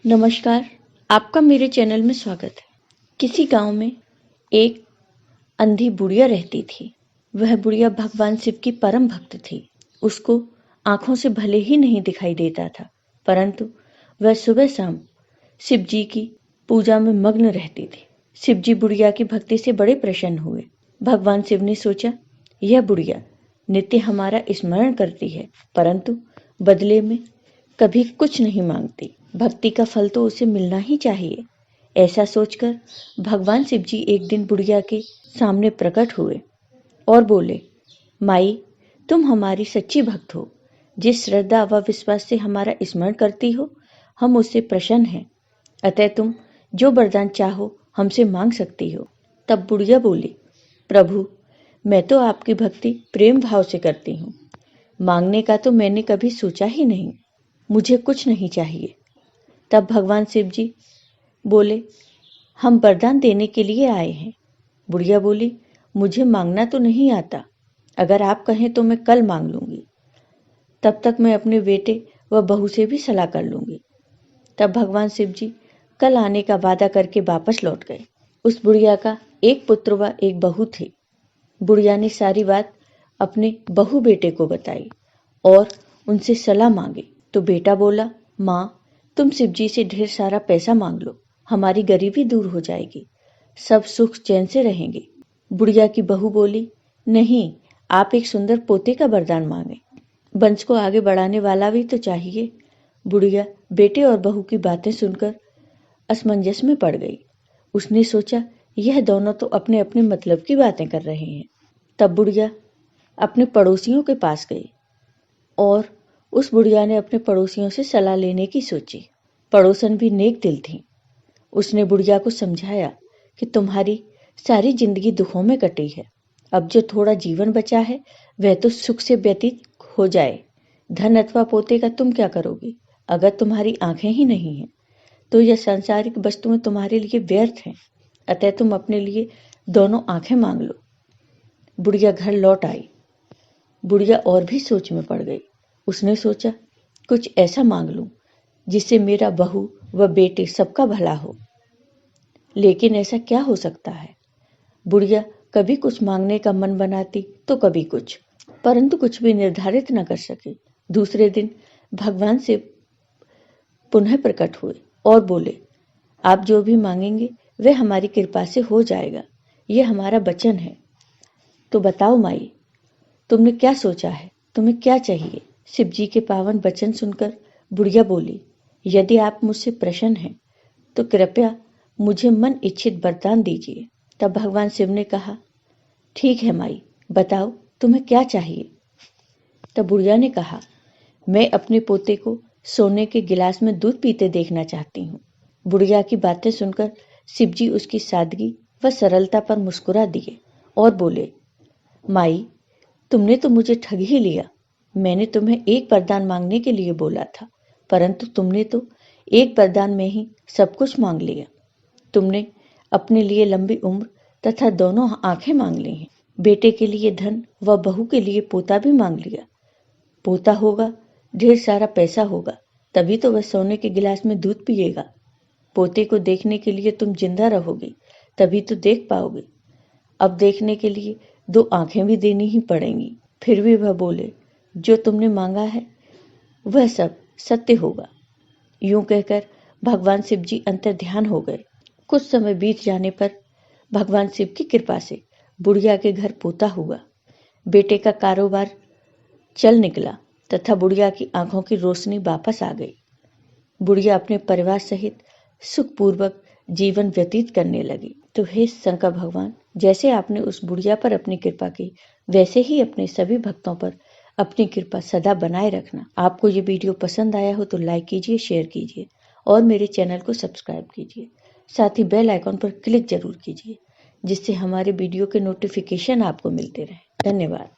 नमस्कार, आपका मेरे चैनल में स्वागत है। किसी गांव में एक अंधी बुढ़िया रहती थी। वह बुढ़िया भगवान शिव की परम भक्त थी। उसको आंखों से भले ही नहीं दिखाई देता था, परंतु वह सुबह शाम शिव जी की पूजा में मग्न रहती थी। शिव जी बुढ़िया की भक्ति से बड़े प्रसन्न हुए। भगवान शिव ने सोचा, यह बुढ़िया नित्य हमारा स्मरण करती है, परंतु बदले में कभी कुछ नहीं मांगती। भक्ति का फल तो उसे मिलना ही चाहिए। ऐसा सोचकर भगवान शिव जी एक दिन बुढ़िया के सामने प्रकट हुए और बोले, माई, तुम हमारी सच्ची भक्त हो। जिस श्रद्धा व विश्वास से हमारा स्मरण करती हो, हम उससे प्रसन्न हैं। अतः तुम जो वरदान चाहो हमसे मांग सकती हो। तब बुढ़िया बोली, प्रभु, मैं तो आपकी भक्ति प्रेम भाव से करती हूँ। मांगने का तो मैंने कभी सोचा ही नहीं। मुझे कुछ नहीं चाहिए। तब भगवान शिव जी बोले, हम वरदान देने के लिए आए हैं। बुढ़िया बोली, मुझे मांगना तो नहीं आता। अगर आप कहें तो मैं कल मांग लूंगी। तब तक मैं अपने बेटे व बहू से भी सलाह कर लूंगी। तब भगवान शिव जी कल आने का वादा करके वापस लौट गए। उस बुढ़िया का एक पुत्र व एक बहू थे। बुढ़िया ने सारी बात अपने बहू बेटे को बताई और उनसे सलाह मांगी। तो बेटा बोला, माँ, तुम शिव जी से ढेर सारा पैसा मांग लो, हमारी गरीबी दूर हो जाएगी, सब सुख चैन से रहेंगे। बुढ़िया की बहू बोली, नहीं, आप एक सुंदर पोते का वरदान मांगे। वंश को आगे बढ़ाने वाला भी तो चाहिए। बुढ़िया बेटे और बहू की बातें सुनकर असमंजस में पड़ गई। उसने सोचा, यह दोनों तो अपने अपने मतलब की बातें कर रहे हैं। तब बुढ़िया अपने पड़ोसियों के पास गई और उस बुढ़िया ने अपने पड़ोसियों से सलाह लेने की सोची। पड़ोसन भी नेक दिल थी। उसने बुढ़िया को समझाया कि तुम्हारी सारी जिंदगी दुखों में कटी है। अब जो थोड़ा जीवन बचा है वह तो सुख से व्यतीत हो जाए। धन अथवा पोते का तुम क्या करोगे? अगर तुम्हारी आंखें ही नहीं हैं तो यह सांसारिक वस्तुएं तुम्हारे लिए व्यर्थ हैं। अतः तुम अपने लिए दोनों आंखें मांग लो। बुढ़िया घर लौट आई। बुढ़िया और भी सोच में पड़ गई। उसने सोचा, कुछ ऐसा मांग लूं जिससे मेरा बहू व बेटे सबका भला हो। लेकिन ऐसा क्या हो सकता है? बुढ़िया कभी कुछ मांगने का मन बनाती तो कभी कुछ, परंतु कुछ भी निर्धारित न कर सके। दूसरे दिन भगवान से पुनः प्रकट हुए और बोले, आप जो भी मांगेंगे वह हमारी कृपा से हो जाएगा। यह हमारा वचन है। तो बताओ माई, तुमने क्या सोचा है? तुम्हें क्या चाहिए? शिव जी के पावन वचन सुनकर बुढ़िया बोली, यदि आप मुझसे प्रसन्न हैं तो कृपया मुझे मन इच्छित वरदान दीजिए। तब भगवान शिव ने कहा, ठीक है माई, बताओ तुम्हें क्या चाहिए। तब बुढ़िया ने कहा, मैं अपने पोते को सोने के गिलास में दूध पीते देखना चाहती हूँ। बुढ़िया की बातें सुनकर शिव जी उसकी सादगी व सरलता पर मुस्कुरा दिए और बोले, माई, तुमने तो मुझे ठग ही लिया। मैंने तुम्हें एक वरदान मांगने के लिए बोला था, परंतु तुमने तो एक वरदान में ही सब कुछ मांग लिया। तुमने अपने लिए लंबी उम्र तथा दोनों आंखें मांग ली हैं। बेटे के लिए धन व बहू के लिए पोता भी मांग लिया। पोता होगा, ढेर सारा पैसा होगा, तभी तो वह सोने के गिलास में दूध पिएगा। पोते को देखने के लिए तुम जिंदा रहोगे, तभी तो देख पाओगे। अब देखने के लिए दो आंखें भी देनी ही पड़ेंगी। फिर भी वह बोले, जो तुमने मांगा है वह सब सत्य होगा। यूं कहकर भगवान शिव जी अंतर्ध्यान हो गए। कुछ समय बीत जाने पर भगवान शिव की कृपा से बुढ़िया के घर पोता हुआ। बेटे का कारोबार चल निकला तथा बुढ़िया की आंखों की रोशनी वापस आ गई। बुढ़िया अपने परिवार सहित सुखपूर्वक जीवन व्यतीत करने लगी। तो हे शंकर भगवान, जैसे आपने उस बुढ़िया पर अपनी कृपा की, वैसे ही अपने सभी भक्तों पर अपनी कृपा सदा बनाए रखना। आपको ये वीडियो पसंद आया हो तो लाइक कीजिए, शेयर कीजिए और मेरे चैनल को सब्सक्राइब कीजिए। साथ ही बेल आइकॉन पर क्लिक जरूर कीजिए, जिससे हमारे वीडियो के नोटिफिकेशन आपको मिलते रहे। धन्यवाद।